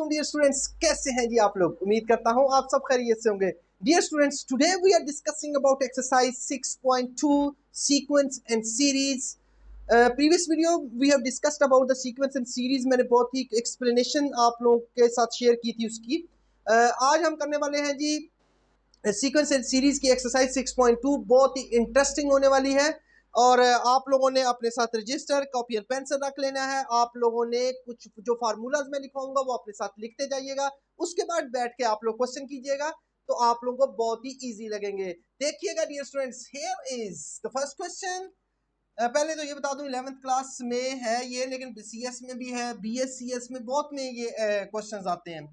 वालेकुम dear students, कैसे हैं जी आप लोग। उम्मीद करता हूं आप सब खैरियत से होंगे। Dear students, today we are discussing about exercise 6.2 sequence and series. Previous video we have discussed about the sequence and series. मैंने बहुत ही एक्सप्लेनेशन आप लोगों के साथ शेयर की थी उसकी। आज हम करने वाले हैं जी सीक्वेंस एंड सीरीज की एक्सरसाइज 6.2। बहुत ही इंटरेस्टिंग होने वाली है और आप लोगों ने अपने साथ रजिस्टर, कॉपी और पेंसिल रख लेना है। आप लोगों ने कुछ जो फार्मूलाज मैं लिखवाऊंगा वो अपने साथ लिखते जाइएगा। उसके बाद बैठ के आप लोग क्वेश्चन कीजिएगा तो आप लोगों को बहुत ही इजी लगेंगे। देखिएगा dear students, here is the first question. पहले तो ये बता दूं 11th क्लास में है ये, लेकिन सीएस में भी है, बीएससीएस में बहुत में ये क्वेश्चंस आते हैं।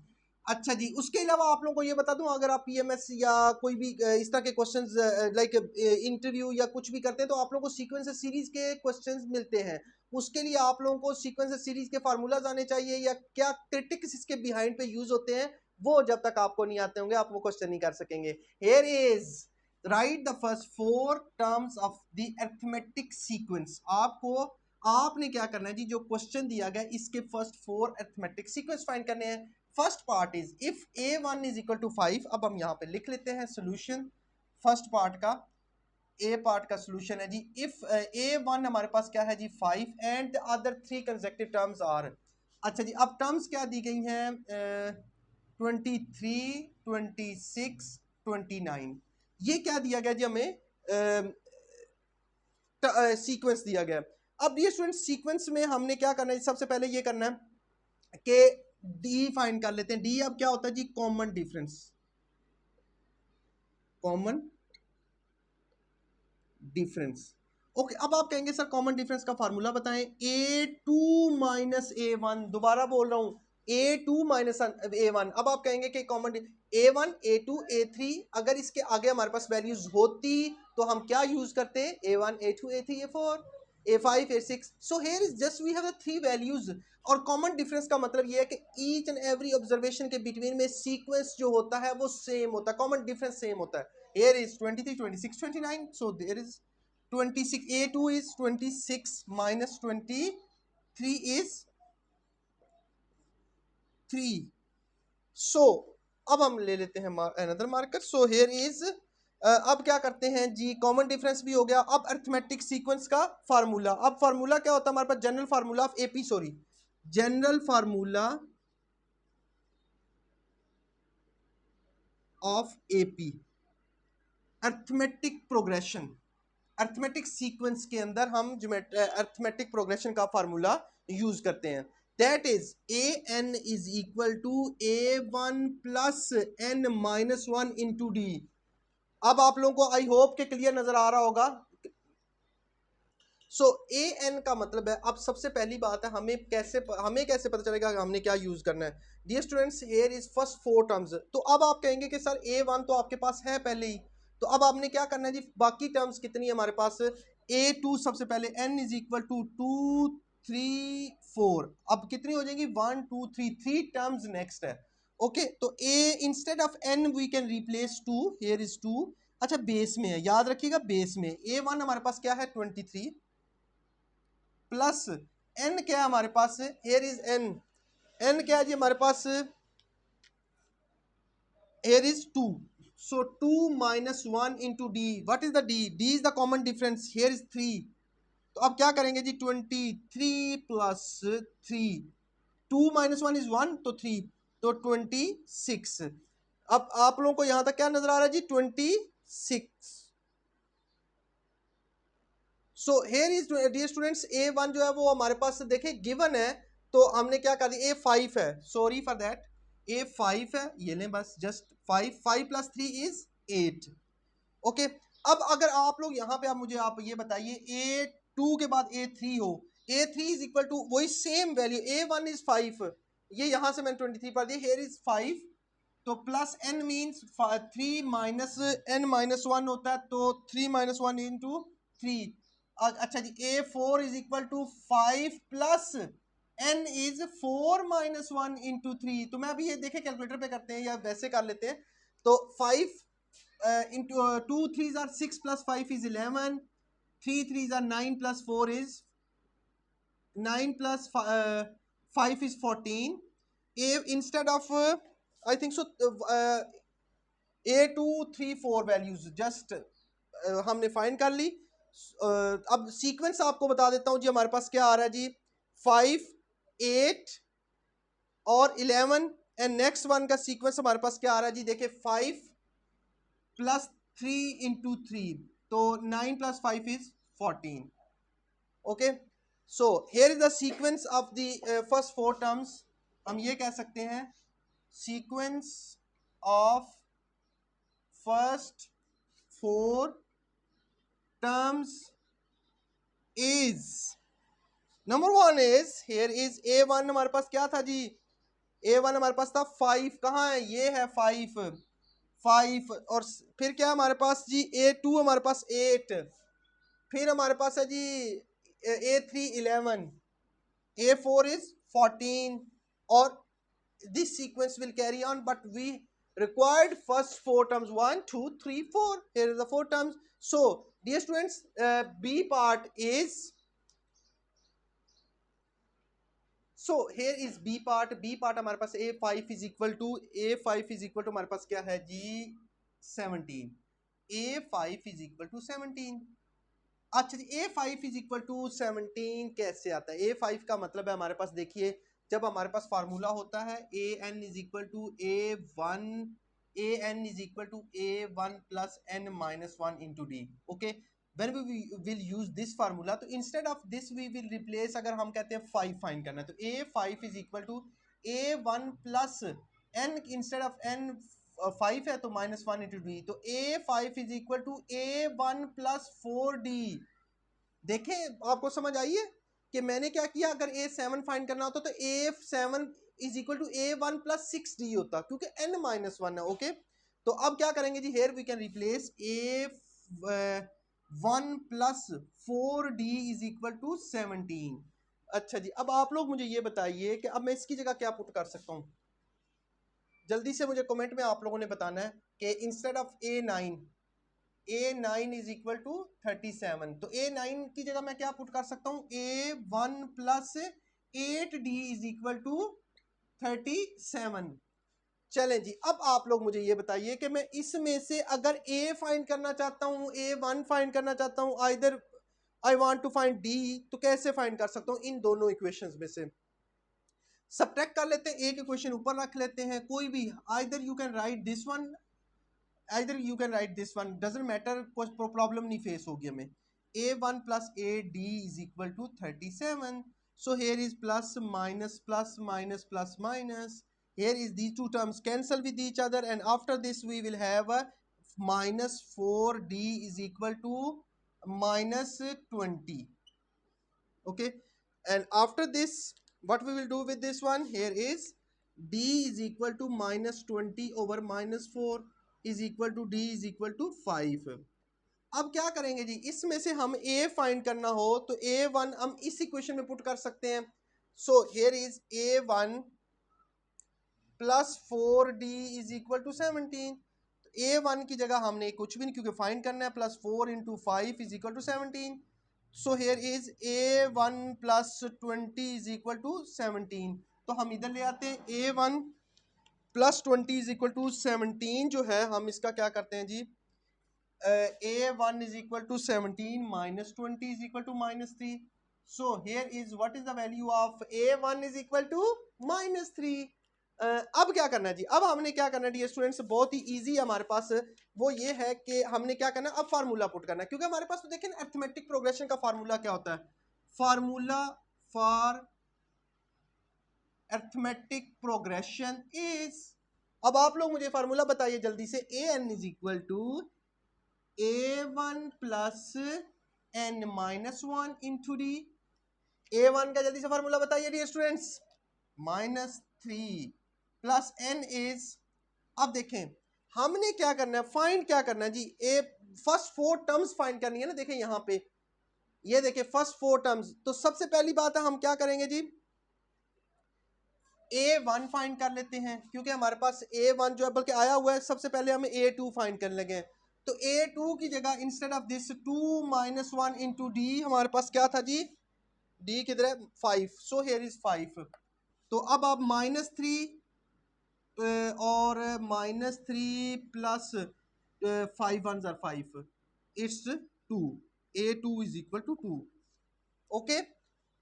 अच्छा जी, उसके अलावा आप लोगों को ये बता दूं, अगर आप पीएमएस या कोई भी इस तरह के क्वेश्चंस लाइक इंटरव्यू या कुछ भी करते हैं तो आप लोगों को सीक्वेंस सीरीज के क्वेश्चंस मिलते हैं। उसके लिए आप लोगों को सीक्वेंस सीरीज के फार्मूलाज आने चाहिए या क्या क्रिटिक्स इसके बिहाइंड पे यूज होते हैं, वो जब तक आपको नहीं आते होंगे आप वो क्वेश्चन नहीं कर सकेंगे। Here is right the first four terms of the arithmetic sequence. आपने क्या करना है जी, जो क्वेश्चन दिया गया इसके first four arithmetic sequence find करने हैं। First part is if a1 is equal to 5। अब हम यहाँ पे लिख लेते हैं सोल्यूशन फर्स्ट पार्ट का। ए पार्ट का सोल्यूशन है जी, इफ a1 हमारे पास क्या है जी 5 and the other three consecutive terms are. अच्छा जी, अब टर्म्स क्या दी गई हैं 23, 26, 29। ये क्या दिया गया जी हमें सीक्वेंस दिया गया। अब ये स्टूडेंट सीक्वेंस में हमने क्या करना है, सबसे पहले ये करना है कि डी फाइंड कर लेते हैं। डी अब क्या होता है जी, common difference. Common difference okay. अब आप कहेंगे सर कॉमन डिफरेंस का फार्मूला बताएं। a2 माइनस a1, दोबारा बोल रहा हूं a2 माइनस a1। अब आप कहेंगे कि कॉमन a1 a2 a3, अगर इसके आगे हमारे पास वैल्यूज होती तो हम क्या यूज करते, a1 a2 a3 a4 a5 a6। So here is just we have the three values. और कॉमन डिफरेंस का मतलब ये है कि ईच एंड एवरी ऑब्जर्वेशन के बिटवीन में सीक्वेंस जो होता है वो सेम होता है, कॉमन डिफरेंस सेम होता है। Here is 23, 26, 29. So there is 26. A2 is 26 minus 23 is 3. So अब हम ले लेते हैं another marker. So here is अब क्या करते हैं जी, कॉमन डिफरेंस भी हो गया। अब अरिथमेटिक सीक्वेंस का फार्मूला। अब फार्मूला क्या होता है हमारे पास, general formula of AP, sorry general formula of AP, arithmetic progression. Arithmetic sequence के अंदर हम अरिथमेटिक प्रोग्रेशन का फार्मूला यूज करते हैं। That is a n is equal to a1 plus n minus 1 into D. अब आप लोगों को आई होप के क्लियर नजर आ रहा होगा। सो ए एन का मतलब है, अब सबसे पहली बात है हमें कैसे पता चलेगा कि हमने क्या यूज करना है। Dear students, here is first four terms. तो अब आप कहेंगे कि सर a1 तो आपके पास है पहले ही, तो अब आपने क्या करना है जी, बाकी टर्म्स कितनी है हमारे पास। a2 सबसे पहले n इज इक्वल टू 2 3 4। अब कितनी हो जाएंगी 1 2 3, थ्री टर्म्स नेक्स्ट है। ओके तो a instead of n we can replace 2। Here is 2। अच्छा बेस में है, याद रखिएगा बेस में a1 हमारे पास क्या है 23 प्लस n क्या है हमारे पास, here is n। n क्या है जी हमारे पास, here is 2। so 2 minus 1 into d, what is the d, d is the common difference, here is 3। तो अब क्या करेंगे जी 23 प्लस 3, 2 माइनस 1 इज 1 तो 3, तो 26। अब आप लोगों को यहां तक क्या नजर आ रहा है जी 26। So here is dear students, a1 जो है वो हमारे पास देखिए गिवन है, तो हमने क्या कर दिया a5 है, सॉरी फॉर दैट a5 है, ये लें बस जस्ट 5, 5 प्लस 3 इज 8। ओके अब अगर आप लोग यहाँ पे आप ये बताइए a2 के बाद a3 हो, a3 इज इक्वल टू वही सेम वैल्यू, a1 इज 5, ये यहां से मैंने 23 पढ़ दिया, हेयर इज 5, तो plus n means 3 minus n minus 1 होता है, तो 3 माइनस 1 इंटू 3। अच्छा जी a4 is equal to 5 plus n is 4 minus 1 into 3। तो मैं अभी ये देखे कैलकुलेटर पे करते हैं या वैसे कर लेते हैं। तो 5 into 2 3 are 6 plus 5 is 11, 3 3 are 9 plus 4 is 9 plus 5 is 14, a instead of I think so A2 3 4 values just हमने फाइंड कर ली। अब सीक्वेंस आपको बता देता हूँ जी, हमारे पास क्या आ रहा है जी, 5 8 और 11 एंड नेक्स्ट वन का सीक्वेंस हमारे पास क्या आ रहा है जी, देखिए 5 प्लस 3 इंटू 3, तो 9 plus 5 is 14। Okay, so here is the sequence of the first four terms. हम ये कह सकते हैं sequence of first four terms is, number one is, here is A1 हमारे पास क्या था जी, A1 हमारे पास था 5, कहाँ है, ये है 5 5, और फिर क्या हमारे पास जी A2 हमारे पास 8, फिर हमारे पास है जी A3 11, A4 is 14, और this sequence will carry on, but we required first four terms, 1 2 3 4. Here are the four terms. So dear students, B part is, so here is B part हमारे पास A5 is equal to हमारे पास क्या है जी 17, A5 is equal to 17। अच्छा जी, A5 is equal to 17 कैसे आता है? A5 का मतलब है हमारे पास, देखिए जब हमारे पास फार्मूला होता है an is equal to an is equal to a1 plus n minus 1 into d। Okay, when we will use this formula, तो instead of this we will replace, अगर हम कहते हैं 5 फाइंड करना है तो a5 is equal to a1 plus n, instead of n 5 है तो माइनस 1 इंटू डी, तो a5 is equal to a1 plus 4d। देखें आपको समझ आई है कि मैंने क्या किया, अगर A7 फाइंड करना होता तो A7 is equal to A1 plus 6D होता, क्योंकि n माइनस 1 है। ओके, तो अब क्या करेंगे जी, here we can replace A1 plus 4D is equal to 17। अच्छा जी, अब आप लोग मुझे ये बताइए कि अब मैं इसकी जगह क्या पुट कर सकता हूँ, जल्दी से मुझे कमेंट में आप लोगों ने बताना है कि instead of A9 is equal to 37, तो A9 की जगह मैं क्या पुट कर सकता हूँ, A1 plus 8D is equal to 37। चलें जी, अब आप लोग मुझे ये बताइए कि मैं इसमें से अगर A फाइंड करना चाहता हूँ, A1 फाइंड करना चाहता हूँ, either I want to find D, तो कैसे फाइंड कर सकता हूँ इन दोनों इक्वेशंस में से? सब्ट्रैक्ट कर लेते हैं, एक इक्वेशन ऊपर रख लेते हैं, कोई भी, either you can write this one, either you can write this one, doesn't matter, कोई प्रॉब्लम नहीं फेस होगी हमें। A1 plus AD is equal to 37, so here is plus minus plus minus plus minus, here is these two terms cancel with each other, and after this we will have a minus 4D is equal to minus 20। okay, and after this what we will do with this one, here is D is equal to minus 20 over minus 4 is equal to D is equal to 5। अब क्या करेंगे जी, इसमें से हम ए find करना हो तो A1 हम इस इक्वेशन में पुट कर सकते हैं। So here is A1 plus 4D is equal to 17, तो A1 की जगह हमने कुछ भी नहीं, क्योंकि फाइंड करना है, plus 4 into 5 is equal to 17, so here is A1 plus 20 is equal to 17। तो हम इधर ले आते हैं A1 plus 20 is equal to 17, जो है हम इसका क्या करते हैं जी, A1 is equal to 17 minus 20 is equal to minus 3, so here is what is the value of A1 is equal to minus 3। अब क्या करना है जी, अब हमने क्या करना है डियर स्टूडेंट्स, बहुत ही इजी हमारे पास, वो ये है कि हमने क्या करना है, अब फार्मूला पुट करना है, क्योंकि हमारे पास तो देखें अरिथमेटिक प्रोग्रेशन का फार्मूला क्या होता है, formula for arithmetic progression is, अब आप लोग मुझे फार्मूला बताइए जल्दी से, an is equal to A1 plus n minus 1 into D. A1 का जल्दी से फार्मूला बताइए dear students, minus 3 plus n is, अब देखें हमने क्या करना है, फाइंड क्या करना है जी, ए फर्स्ट फोर टर्म्स फाइंड करनी है ना, देखें यहाँ पे, ये देखें फर्स्ट फोर टर्म्स, तो सबसे पहली बात है हम क्या करेंगे जी, A1 फाइंड कर लेते हैं, क्योंकि हमारे पास A1 जो है बल्कि आया हुआ है, सबसे पहले हमें A2 फाइंड करने लगे हैं, तो A2 की जगह instead of this 2 minus 1 into D, हमारे पास क्या था जी, D किधर है 5, सो हियर इज 5। तो अब आप -3 और -3 प्लस 5 1 ज़ार 5, it's 2, A2 is equal to 2। Okay,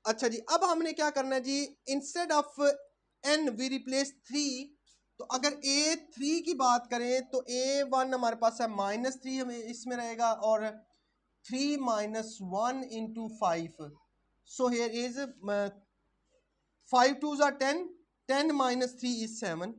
अच्छा जी, अब हमने क्या करना है जी, instead of n we replace 3। तो अगर A3 की बात करें तो A1 हमारे पास है -3 हमें इसमें रहेगा, और 3 -1 into 5, so here is 5 2s are 10, 10 minus 3 is 7।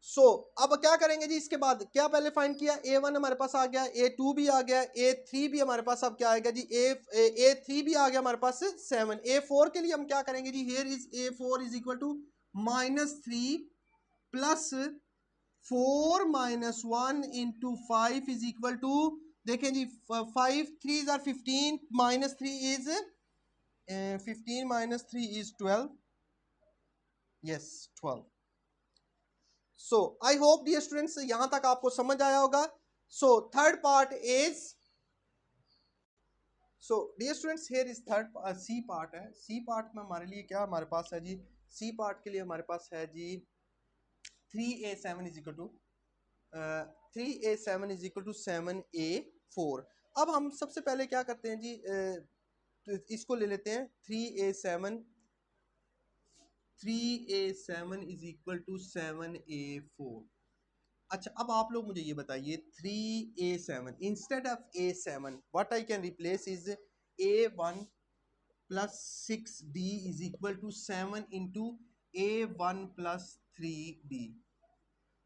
सो अब क्या करेंगे जी, इसके बाद क्या पहले फाइंड किया, A1 हमारे पास आ गया, A2 भी आ गया, A3 भी हमारे पास अब क्या आएगा जी, A3 भी आ गया हमारे पास 7। A4 के लिए हम क्या करेंगे जी, here is A4 is equal to -3 plus 4 -1 into 5 is equal to, देखें जी 5 3 are 15, -3 is 15 -3 is 12, yes 12। So I hope dear students यहां तक आपको समझ आया होगा। So third part is, so dear students here is third C part है। C part में हमारे लिए क्या हमारे पास है जी, सी पार्ट के लिए हमारे पास है जी 3a7 is equal to 3a7 is equal to 7a4। अब हम सबसे पहले क्या करते हैं जी, तो इसको ले लेते हैं 3a7, 3a7 is equal to 7a4। अच्छा, अब आप लोग मुझे ये बताइए 3a7 instead of a7 what I can replace is a1 plus 6d is equal to 7 into a1 plus 3d।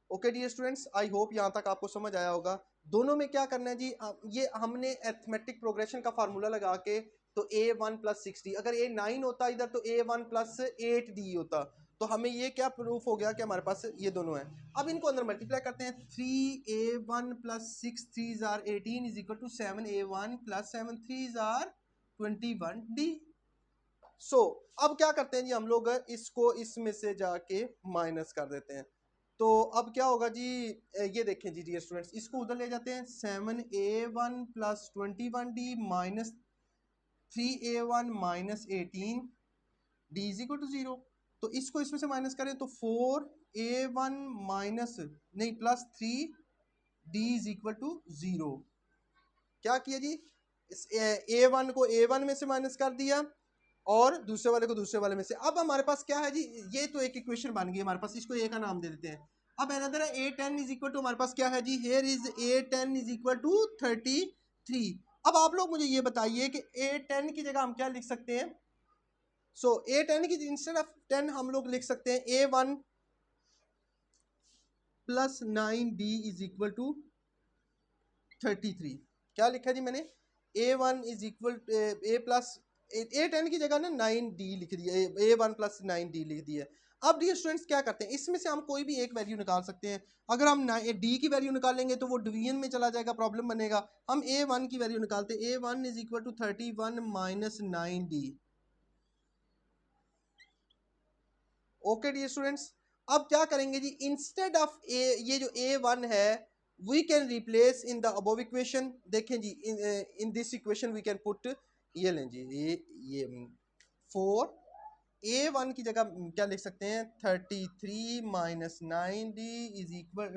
Okay dear students, I hope यहाँ तक आपको समझ आया होगा। दोनों में क्या करना है जी, ये हमने अरिथमेटिक प्रोग्रेशन का फार्मूला लगा के, तो a1 प्लस 6d, अगर a9 होता इधर तो a1 प्लस 8d होता, तो हमें ये क्या प्रूफ हो गया कि हमारे पास ये दोनों हैं। अब इनको अंदर मल्टीप्लाई करते हैं, 3a1 plus 6 3 are 18 is equal to 7a1 plus 7 3 are 21d। So अब क्या करते हैं जी, हम लोग इसको इसमें से जाके माइनस कर देते हैं। तो अब क्या होगा जी, ये देखें जी डियर स्टूडेंट्स, इसको उधर ले जाते हैं, 7a1 plus 21d minus 3a1 minus 18d is equal to 0। तो इसको इसमें से माइनस करें तो 4a1 माइनस नहीं plus 3d is equal to 0। क्या किया जी, इस a1 को a1 में से माइनस कर दिया और दूसरे वाले को दूसरे वाले में से। अब हमारे पास क्या है जी, ये तो एक इक्वेशन बन गई हमारे पास, इसको ए का नाम दे देते हैं। अब अनदर है a10 इज इक्वल टू, हमारे पास क्या है जी, here is a10 is equal to 33। अब आप लोग मुझे ये बताइए कि a10 की जगह हम क्या लिख सकते हैं। सो a10 की इंस्टेड ऑफ 10 हम लोग लिख सकते हैं a1 plus 9d is equal to 33। क्या लिखा जी मैंने, a1 is equal A plus a10 की जगह ना 9d लिख दिया, a1 प्लस 9d लिख दिया। अब डियर स्टूडेंट्स क्या करते हैं, इसमें से हम कोई भी एक वैल्यू निकाल सकते हैं। अगर हम d की वैल्यू निकालेंगे तो वो डिवीजन में चला जाएगा, प्रॉब्लम बनेगा। हम a1 की वैल्यू निकालते हैं, a1 is equal to 31 minus 9d। Okay dear students, अब क्या करेंगे जी, इंस्टेड ऑफ ए, ये जो a1 है we can replace in the above equation. देखें जी, in this equation we can put, ये लें जी, ये 4, a1 की जगह क्या लिख सकते हैं, 33 minus 9d is equal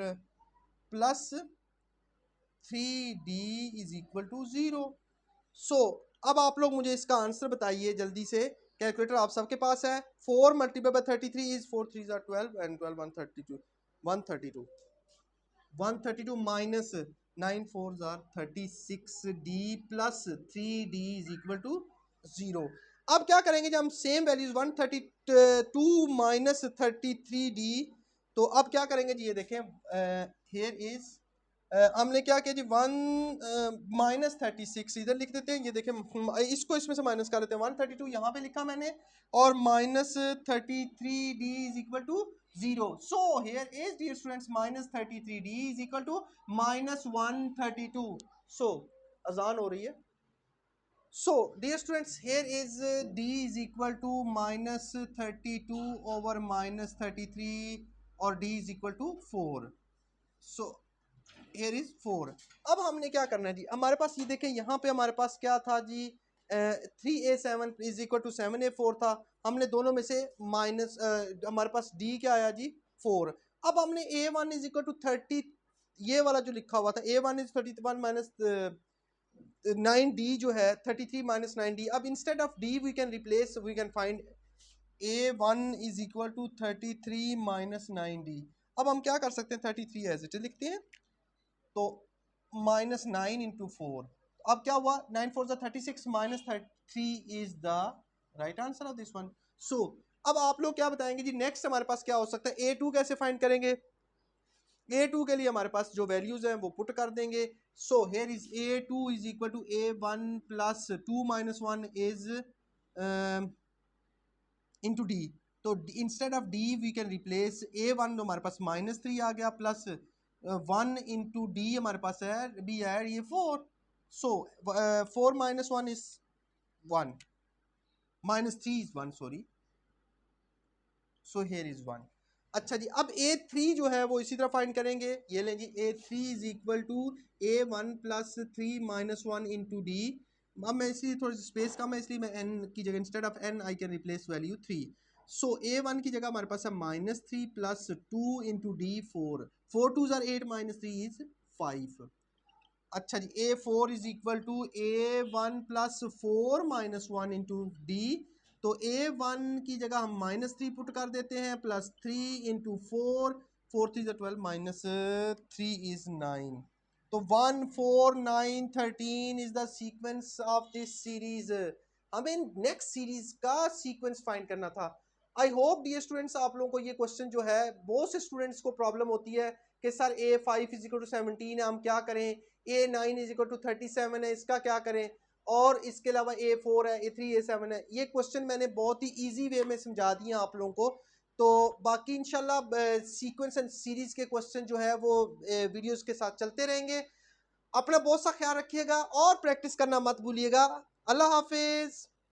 plus 3d is equal to 0। So अब आप लोग मुझे इसका आंसर बताइए जल्दी से, कैलकुलेटर आप सबके पास है। 4 multiply by 33 is 4 3 are 12 and 12 132, 132 132 minus 9 4 are 36d plus 3d is equal to 0। अब क्या करेंगे जब हम सेम वैल्यूज 132 माइनस 33d, तो अब क्या करेंगे जी, ये देखें हेयर इज हमने क्या किया जी, 1 -36 इधर लिख देते हैं, ये देखें इसको इसमें से माइनस कर देते हैं, 132 यहाँ पे लिखा मैंने, और -33d is equal to 0। So here is dear students -33d is equal to -132। So अजान हो रही है। So dear students here is d is equal to -32 over -33 और d is equal to 4। So here is 4। अब हमने क्या करना है जी, हमारे पास ये देखें यहाँ पे हमारे पास क्या था जी, 3a7 is equal to 7a4 था, हमने दोनों में से माइनस हमारे पास d क्या आया जी 4। अब हमने a1 इज इक्वल टू 30, ये वाला जो लिखा हुआ था a1 इज 31 माइनस 9d जो है 33 माइनस 9d, अब instead of d we can replace, we can find a1 is equal to 33 minus 9d। अब हम क्या कर सकते हैं 33 एज इट लिखते हैं, तो माइनस 9 इंटू 4, अब क्या हुआ 9 4 36 minus 3 is the right answer of this one. So अब आप लोग क्या बताएंगे जी नेक्स्ट हमारे पास क्या हो सकता है, a2 कैसे फाइंड करेंगे, a2 के लिए हमारे पास जो वैल्यूज हैं वो पुट कर देंगे। So here is a2 is equal to a1 plus 2 minus 1 is into D, तो instead of D we can replace a1 हमारे पास -3 आ गया प्लस 1 इंटू डी हमारे पास है बी है ये 4। सो 4 minus 1 is 1, -3 is 1 sorry, so here is 1। अच्छा जी अब a3 जो है वो इसी तरह फाइंड करेंगे, ये लें जी a3 is equal to a1 plus 3 minus 1 into D. अब मैं इसलिए थोड़ी सी स्पेस कम है इसलिए मैं n की जगह instead of n I can replace value 3। So a1 की जगह हमारे पास है -3 प्लस 2 इंटू डी 4, 4 2 ज़ार 8 -3 इज 5। अच्छा जी a4 is equal to a1 plus 4 minus 1 into D, तो a1 की जगह हम -3 पुट कर देते हैं प्लस 3 इंटू 4, 4 3 12 माइनस 3 इज 9, तो 1 4 9 13 is the sequence of this series. हमें नेक्स्ट सीरीज का सीक्वेंस फाइंड करना था। आई होप डियर स्टूडेंट्स आप लोगों को ये क्वेश्चन जो है, बहुत से स्टूडेंट्स को प्रॉब्लम होती है कि sir a5 is equal to 17 है हम क्या करें, a9 इज इक्वल टू 37 है इसका क्या करें, और इसके अलावा a4 है, a3 a7 है। ये क्वेश्चन मैंने बहुत ही इजी वे में समझा दिए आप लोगों को। तो बाकी इंशाल्लाह सीक्वेंस एंड सीरीज के क्वेश्चन जो है वो वीडियोस के साथ चलते रहेंगे। अपना बहुत सा ख्याल रखिएगा और प्रैक्टिस करना मत भूलिएगा। अल्लाह हाफिज।